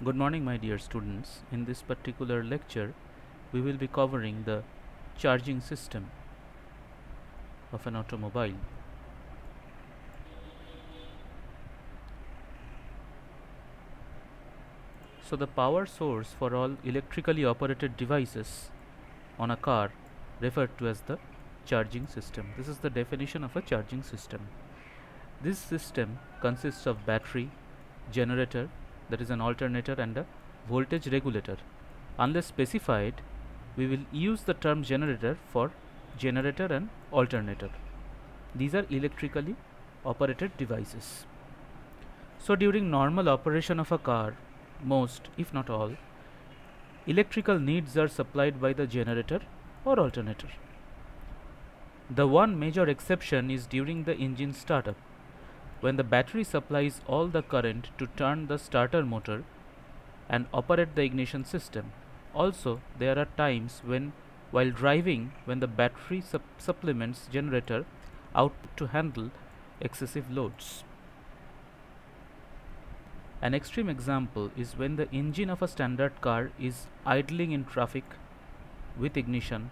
Good morning, my dear students. In this particular lecture, we will be covering the charging system of an automobile. So, the power source for all electrically operated devices on a car referred to as the charging system. This is the definition of a charging system. This system consists of battery, generator, that is an alternator, and a voltage regulator. Unless specified, we will use the term generator for generator and alternator. These are electrically operated devices. So during normal operation of a car, most, if not all, electrical needs are supplied by the generator or alternator. The one major exception is during the engine startup, when the battery supplies all the current to turn the starter motor and operate the ignition system. Also, there are times when, while driving, when the battery supplements generator output to handle excessive loads. An extreme example is when the engine of a standard car is idling in traffic with ignition,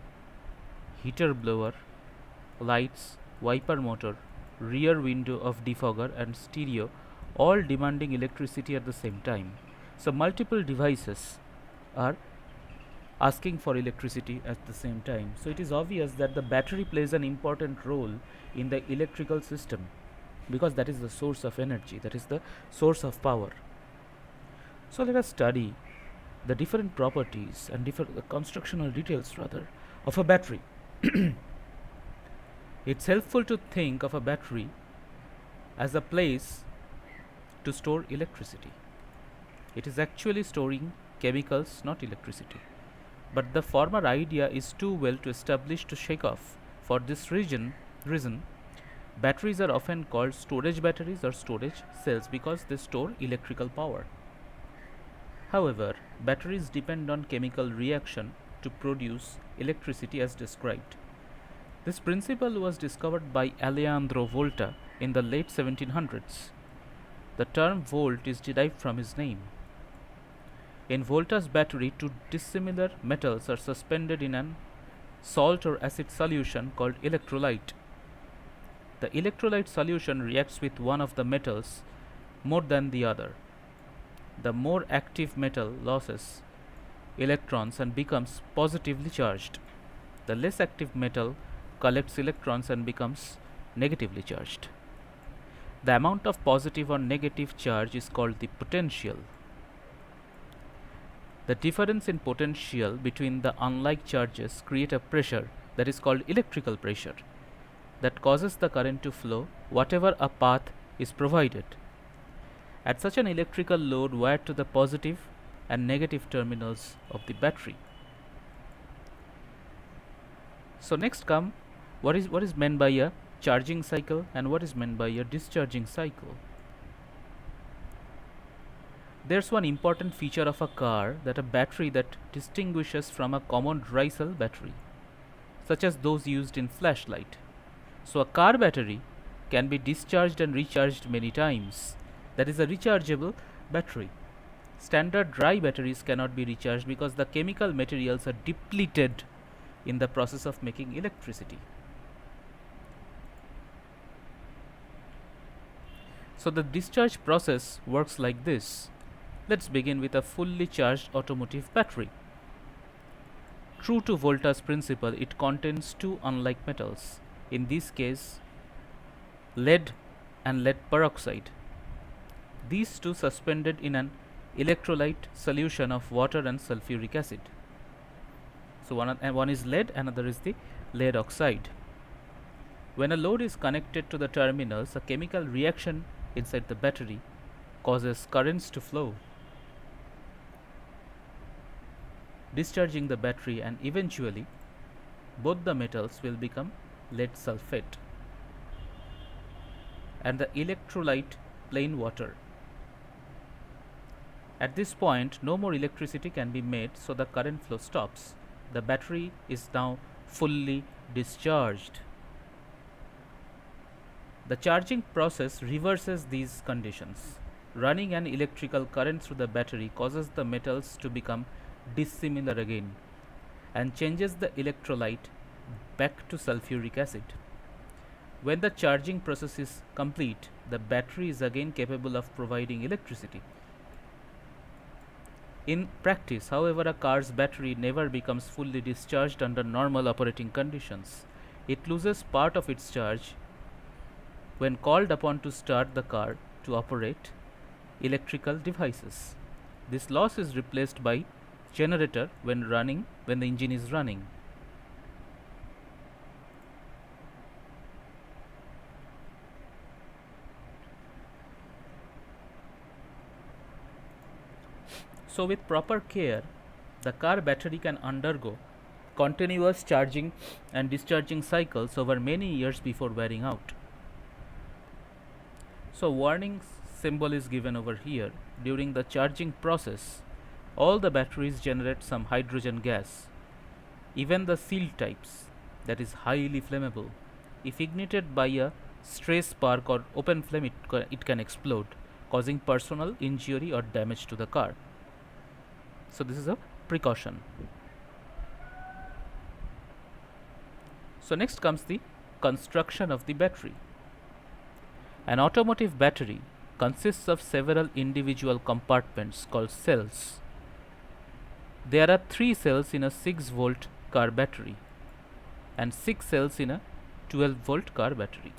heater blower, lights, wiper motor, rear window of defogger and stereo, all demanding electricity at the same time. So multiple devices are asking for electricity at the same time. So it is obvious that the battery plays an important role in the electrical system, because that is the source of energy, that is the source of power. So let us study the different properties and different constructional details rather of a battery. It's helpful to think of a battery as a place to store electricity. It is actually storing chemicals, not electricity. But the former idea is too well to establish to shake off. For this reason, batteries are often called storage batteries or storage cells because they store electrical power. However, batteries depend on chemical reaction to produce electricity as described. This principle was discovered by Alejandro Volta in the late 1700s. The term volt is derived from his name. In Volta's battery, two dissimilar metals are suspended in an salt or acid solution called electrolyte. The electrolyte solution reacts with one of the metals more than the other. The more active metal loses electrons and becomes positively charged. The less active metal collects electrons and becomes negatively charged. The amount of positive or negative charge is called the potential. The difference in potential between the unlike charges create a pressure that is called electrical pressure that causes the current to flow whatever a path is provided. At such an electrical load wired to the positive and negative terminals of the battery. So next come what is meant by a charging cycle and what is meant by a discharging cycle. There's one important feature of a car that a battery that distinguishes from a common dry cell battery, such as those used in flashlight. So a car battery can be discharged and recharged many times. That is a rechargeable battery. Standard dry batteries cannot be recharged because the chemical materials are depleted in the process of making electricity. So the discharge process works like this. Let's begin with a fully charged automotive battery. True to Volta's principle, it contains two unlike metals, in this case lead and lead peroxide. These two suspended in an electrolyte solution of water and sulfuric acid. So one is lead, another is the lead oxide. When a load is connected to the terminals, a chemical reaction inside the battery causes currents to flow, discharging the battery, and eventually both the metals will become lead sulfate and the electrolyte plain water. At this point, no more electricity can be made, so the current flow stops. The battery is now fully discharged. The charging process reverses these conditions. running an electrical current through the battery causes the metals to become dissimilar again and changes the electrolyte back to sulfuric acid. When the charging process is complete, the battery is again capable of providing electricity. In practice, however, a car's battery never becomes fully discharged under normal operating conditions. It loses part of its charge when called upon to start the car to operate electrical devices. This loss is replaced by generator when the engine is running. So with proper care, the car battery can undergo continuous charging and discharging cycles over many years before wearing out. So warning symbol is given over here. During the charging process, all the batteries generate some hydrogen gas. Even the sealed types, that is highly flammable. If ignited by a stray spark or open flame, it can explode, causing personal injury or damage to the car. So this is a precaution. So next comes the construction of the battery. An automotive battery consists of several individual compartments called cells. There are 3 cells in a 6-volt car battery and 6 cells in a 12-volt car battery.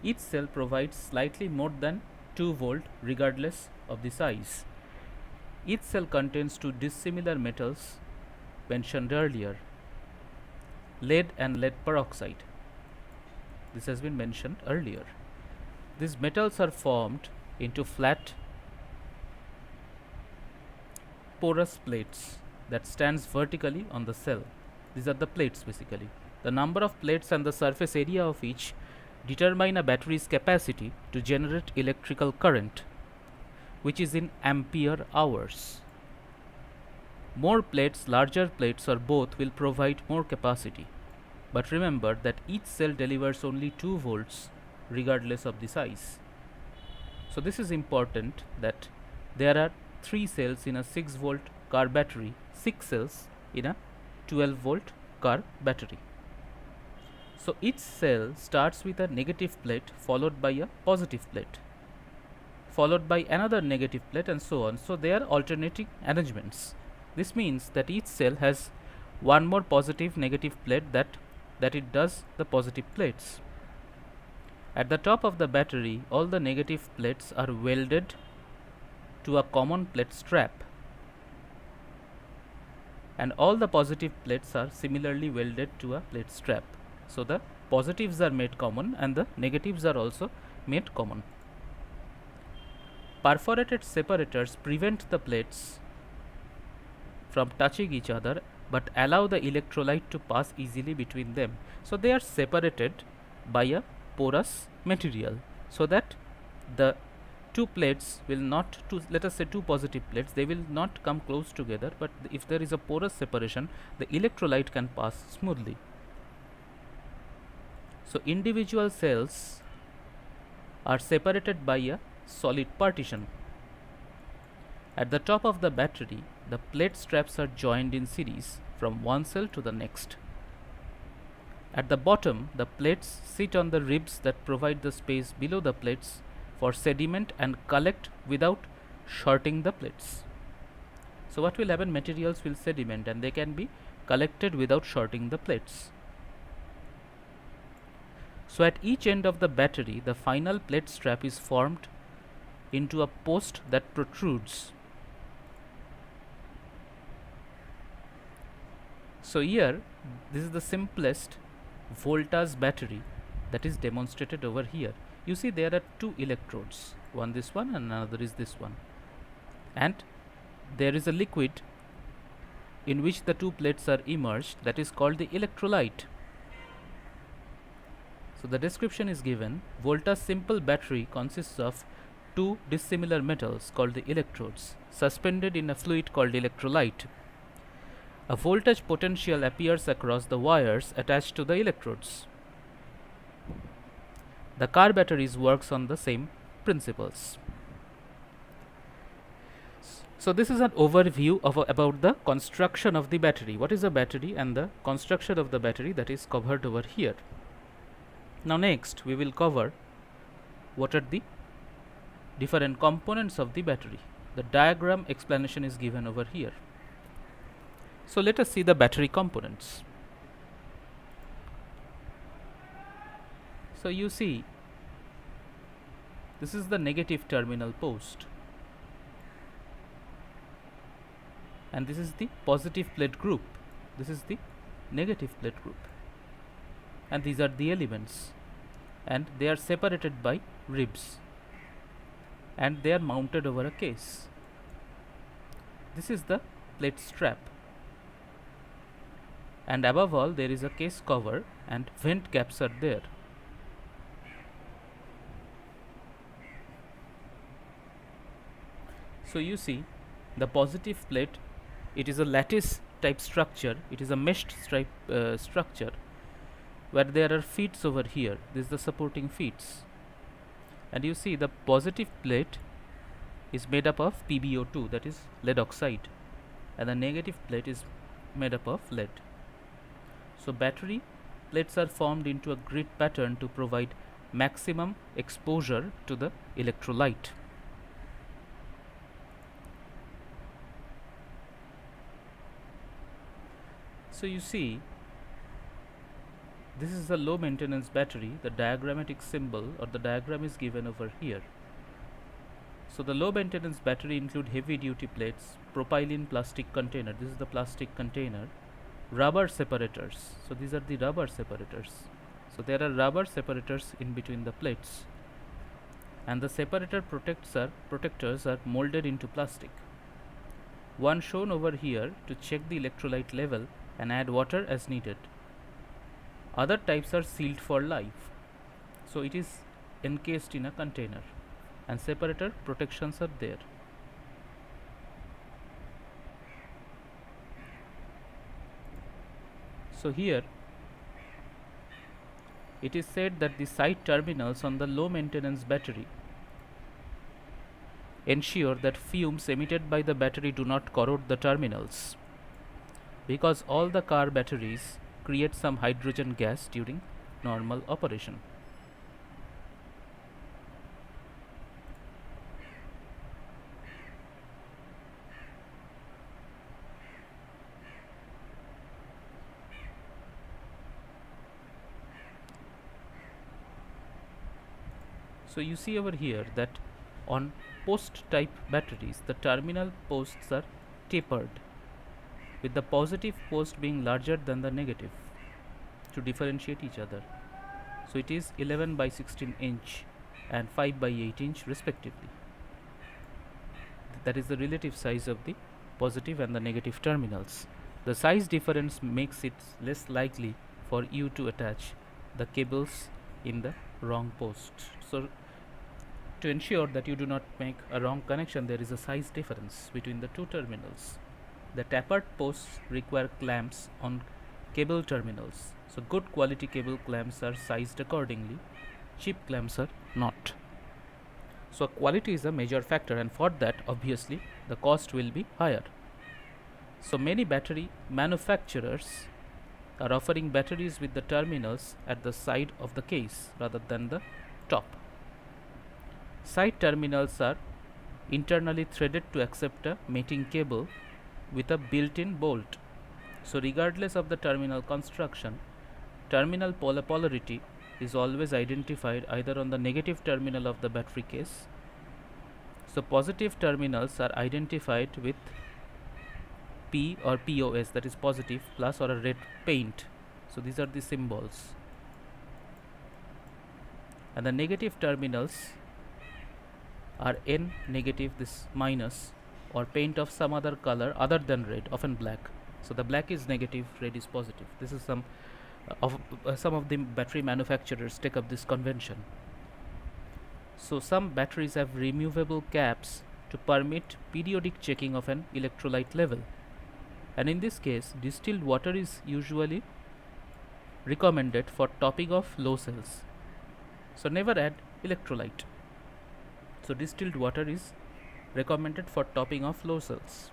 Each cell provides slightly more than 2 volt regardless of the size. Each cell contains 2 dissimilar metals mentioned earlier, lead and lead peroxide. This has been mentioned earlier. These metals are formed into flat porous plates that stands vertically on the cell. These are the plates basically. The number of plates and the surface area of each determine a battery's capacity to generate electrical current, which is in ampere hours. More plates, larger plates or both will provide more capacity. But remember that each cell delivers only 2 volts regardless of the size. So this is important, that there are 3 cells in a 6-volt car battery, 6 cells in a 12-volt car battery. So each cell starts with a negative plate followed by a positive plate, followed by another negative plate, and so on. So they are alternating arrangements. This means that each cell has one more positive negative plate that it does the positive plates. At the top of the battery, all the negative plates are welded to a common plate strap, and all the positive plates are similarly welded to a plate strap. So the positives are made common and the negatives are also made common. Perforated separators prevent the plates from touching each other but allow the electrolyte to pass easily between them. So they are separated by a porous material, so that the 2 plates will not, let us say 2 positive plates, they will not come close together, but if there is a porous separation, the electrolyte can pass smoothly. So individual cells are separated by a solid partition. At the top of the battery, the plate straps are joined in series from one cell to the next. At the bottom, the plates sit on the ribs that provide the space below the plates for sediment and collect without shorting the plates. So what will happen? Materials will sediment and they can be collected without shorting the plates. So at each end of the battery, the final plate strap is formed into a post that protrudes. So here, this is the simplest voltage battery that is demonstrated over here. You see there are 2 electrodes, one this one and another is this one, and there is a liquid in which the 2 plates are immersed, that is called the electrolyte. So the description is given. Volta's simple battery consists of 2 dissimilar metals called the electrodes suspended in a fluid called electrolyte. A voltage potential appears across the wires attached to the electrodes. The car batteries works on the same principles. So this is an overview of about the construction of the battery. What is a battery and the construction of the battery, that is covered over here. Now next we will cover what are the different components of the battery. The diagram explanation is given over here. So let us see the battery components. So you see, this is the negative terminal post, and this is the positive plate group. This is the negative plate group, and these are the elements, and they are separated by ribs, and they are mounted over a case. This is the plate strap, and above all there is a case cover and vent caps are there. So you see, the positive plate, it is a lattice type structure, it is a meshed structure where there are feet over here. This is the supporting feet, and you see the positive plate is made up of PbO2, that is lead oxide, and the negative plate is made up of lead. So battery plates are formed into a grid pattern to provide maximum exposure to the electrolyte. So you see, this is a low maintenance battery. The diagrammatic symbol or the diagram is given over here. So the low maintenance battery include heavy duty plates, propylene plastic container, this is the plastic container, rubber separators. So these are the rubber separators. So there are rubber separators in between the plates, and the separator protectors are molded into plastic. One shown over here to check the electrolyte level and add water as needed. Other types are sealed for life. So it is encased in a container, and separator protections are there. So here it is said that the side terminals on the low maintenance battery ensure that fumes emitted by the battery do not corrode the terminals, because all the car batteries create some hydrogen gas during normal operation. So you see over here that on post type batteries, the terminal posts are tapered, with the positive post being larger than the negative to differentiate each other. So it is 11 by 16 inch and 5 by 8 inch respectively. That is the relative size of the positive and the negative terminals. The size difference makes it less likely for you to attach the cables in the wrong post. So to ensure that you do not make a wrong connection, there is a size difference between the two terminals. The tapered posts require clamps on cable terminals. So good quality cable clamps are sized accordingly. Cheap clamps are not. So quality is a major factor, and for that obviously the cost will be higher. So many battery manufacturers are offering batteries with the terminals at the side of the case rather than the top. Side terminals are internally threaded to accept a mating cable with a built-in bolt. So regardless of the terminal construction, terminal polarity is always identified either on the negative terminal of the battery case. So positive terminals are identified with P or POS, that is positive, plus or a red paint. So these are the symbols. And the negative terminals are N negative, this minus, or paint of some other color other than red, often black. So the black is negative, red is positive. This is some of the battery manufacturers take up this convention. So some batteries have removable caps to permit periodic checking of an electrolyte level, and in this case distilled water is usually recommended for topping of low cells. So never add electrolyte. So distilled water is recommended for topping of low cells.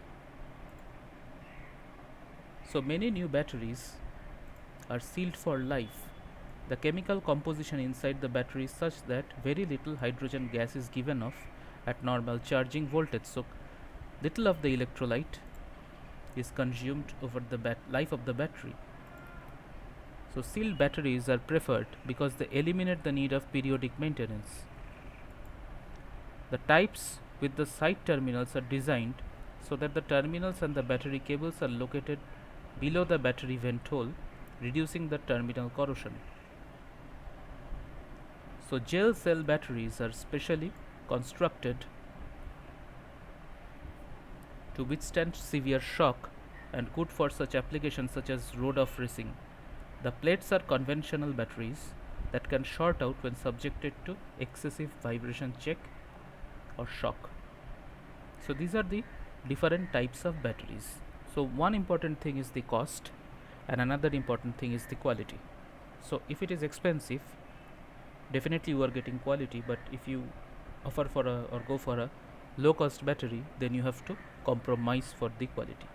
So many new batteries are sealed for life. The chemical composition inside the battery is such that very little hydrogen gas is given off at normal charging voltage. So little of the electrolyte is consumed over the life of the battery. So sealed batteries are preferred because they eliminate the need of periodic maintenance. The types with the side terminals are designed so that the terminals and the battery cables are located below the battery vent hole, reducing the terminal corrosion. So gel cell batteries are specially constructed to withstand severe shock and good for such applications such as road off racing. The plates are conventional batteries that can short out when subjected to excessive vibration check or shock. So these are the different types of batteries. So one important thing is the cost and another important thing is the quality. So if it is expensive, definitely you are getting quality, but if you offer for a or go for a low cost battery, then you have to compromise for the quality.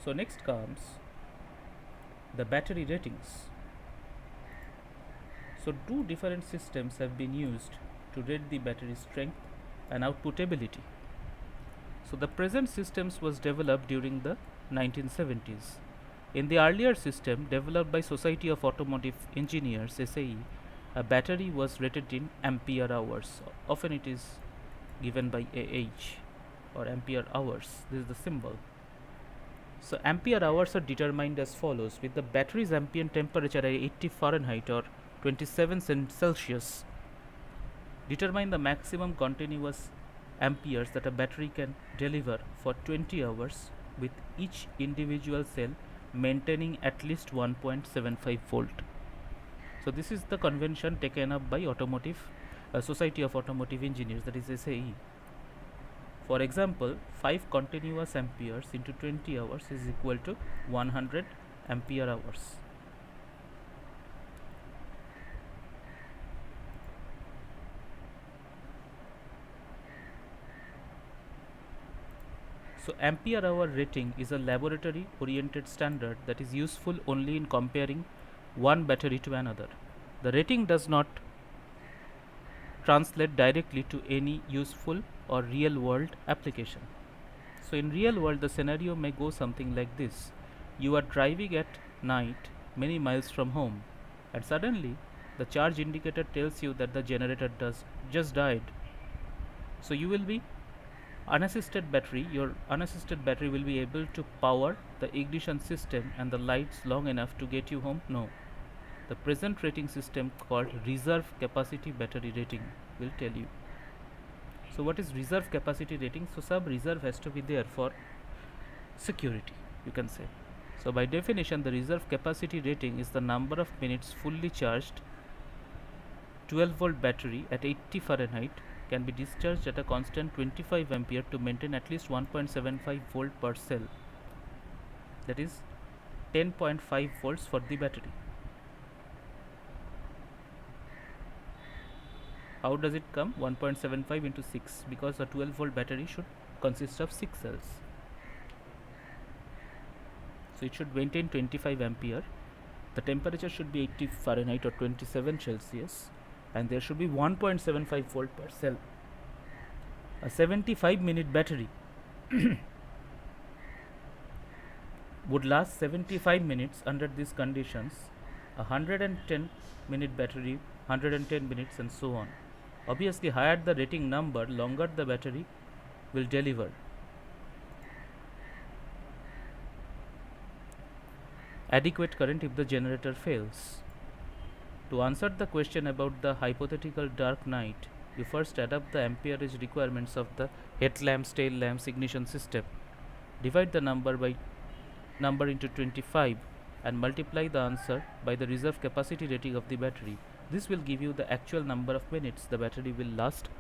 So next comes the battery ratings. So two different systems have been used to rate the battery strength and output ability. So the present systems was developed during the 1970s. In the earlier system developed by Society of Automotive Engineers SAE, a battery was rated in ampere hours. Often it is given by AH or ampere hours. This is the symbol. So ampere hours are determined as follows: with the battery's ambient temperature at 80 Fahrenheit or 27 Celsius, determine the maximum continuous amperes that a battery can deliver for 20 hours, with each individual cell maintaining at least 1.75 volt. So this is the convention taken up by Society of Automotive Engineers, that is SAE. For example, 5 continuous amperes into 20 hours is equal to 100 ampere hours. So ampere hour rating is a laboratory oriented standard that is useful only in comparing one battery to another. The rating does not translate directly to any useful or real world application. So in real world the scenario may go something like this: you are driving at night many miles from home and suddenly the charge indicator tells you that the generator just died. So you will be your unassisted battery will be able to power the ignition system and the lights long enough to get you home? No. The present rating system called reserve capacity battery rating will tell you. So what is reserve capacity rating? So some reserve has to be there for security, you can say. So by definition, the reserve capacity rating is the number of minutes fully charged 12 volt battery at 80 Fahrenheit can be discharged at a constant 25 ampere to maintain at least 1.75 volt per cell, that is 10.5 volts for the battery. How does it come? 1.75 into 6, because a 12 volt battery should consist of 6 cells. So it should maintain 25 ampere. The temperature should be 80 Fahrenheit or 27 Celsius, and there should be 1.75 volt per cell. A 75-minute battery would last 75 minutes under these conditions. A 110-minute battery, 110 minutes, and so on. Obviously, higher the rating number, longer the battery will deliver. Adequate current if the generator fails. To answer the question about the hypothetical dark night, you first add up the amperage requirements of the headlamps, tail lamps, ignition system. Divide the number into 25 and multiply the answer by the reserve capacity rating of the battery. This will give you the actual number of minutes the battery will last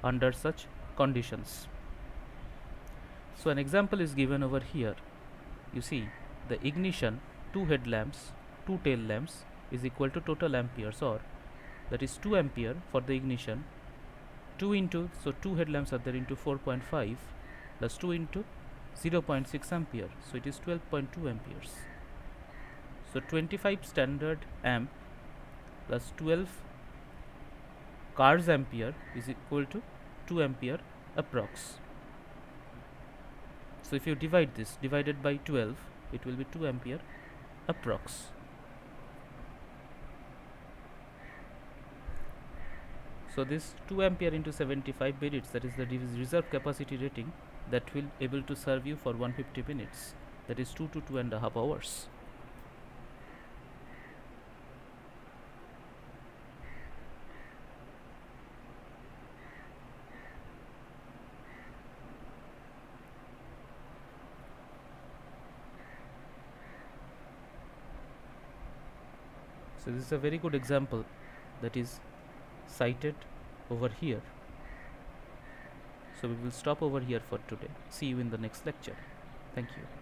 under such conditions. So an example is given over here. you see the ignition, 2 headlamps, 2 tail lamps is equal to total amperes, or that is 2 ampere for the ignition, 2 into, so 2 headlamps are there, into 4.5 plus 2 into 0.6 ampere, so it is 12.2 amperes. So 25 standard amp plus 12 cars ampere is equal to 2 ampere approx. So if you divide this, divided by 12, it will be 2 ampere approx. So this 2 ampere into 75 minutes, that is the reserve capacity rating that will able to serve you for 150 minutes, that is 2 to 2.5 hours. So this is a very good example that is cited over here. So we will stop over here for today. See you in the next lecture. Thank you.